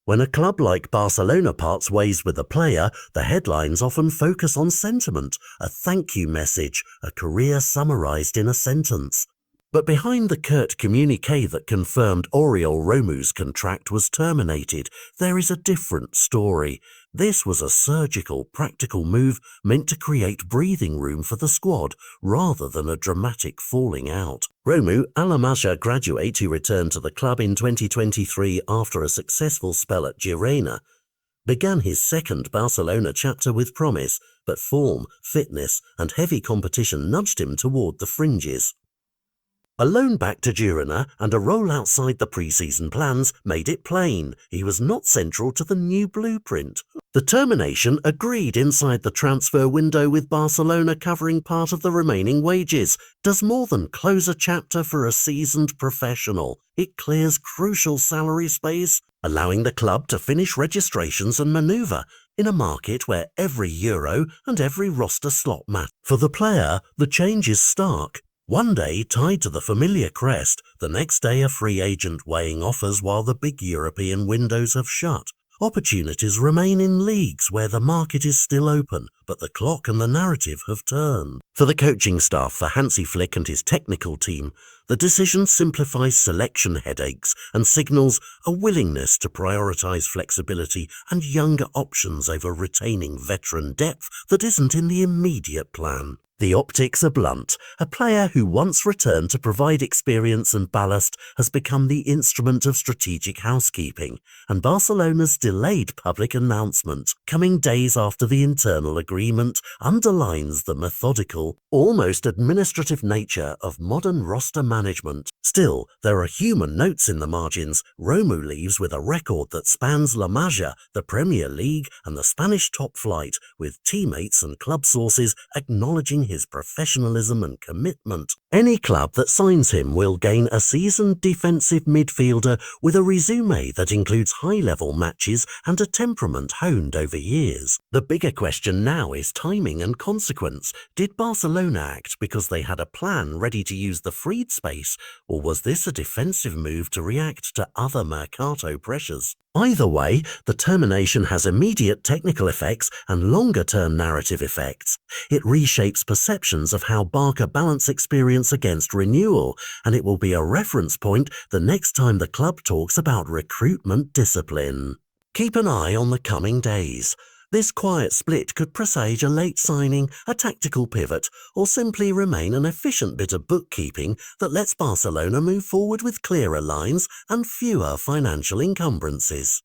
When a club like Barcelona parts ways with a player, the headlines often focus on sentiment, a thank you message, a career summarized in a sentence. But behind the curt communiqué that confirmed Oriol Romeu's contract was terminated, there is a different story. This was a surgical, practical move meant to create breathing room for the squad, rather than a dramatic falling out. Romeu, a Masia graduate who returned to the club in 2023 after a successful spell at Girona, began his second Barcelona chapter with promise, but form, fitness and heavy competition nudged him toward the fringes. A loan back to Girona and a role outside the pre-season plans made it plain he was not central to the new blueprint. The termination agreed inside the transfer window, with Barcelona covering part of the remaining wages, does more than close a chapter for a seasoned professional. It clears crucial salary space, allowing the club to finish registrations and manoeuvre in a market where every euro and every roster slot matter. For the player, the change is stark. One day tied to the familiar crest, the next day a free agent weighing offers while the big European windows have shut. Opportunities remain in leagues where the market is still open, but the clock and the narrative have turned. For the coaching staff, for Hansi and his technical team, the decision simplifies selection headaches and signals a willingness to prioritize flexibility and younger options over retaining veteran depth that isn't in the immediate plan. The optics are blunt. A player who once returned to provide experience and ballast has become the instrument of strategic housekeeping, and Barcelona's delayed public announcement, coming days after the internal agreement, underlines the methodical, almost administrative nature of modern roster management. Still, there are human notes in the margins. Romeu leaves with a record that spans La Masia, the Premier League and the Spanish top flight, with teammates and club sources acknowledging his professionalism and commitment. Any club that signs him will gain a seasoned defensive midfielder with a resume that includes high-level matches and a temperament honed over years. The bigger question now is timing and consequence. Did Barcelona act because they had a plan ready to use the freed space, or was this a defensive move to react to other mercato pressures? Either way, the termination has immediate technical effects and longer-term narrative effects. It reshapes perceptions of how Barca balance experience against renewal, and it will be a reference point the next time the club talks about recruitment discipline. Keep an eye on the coming days. This quiet split could presage a late signing, a tactical pivot, or simply remain an efficient bit of bookkeeping that lets Barcelona move forward with clearer lines and fewer financial encumbrances.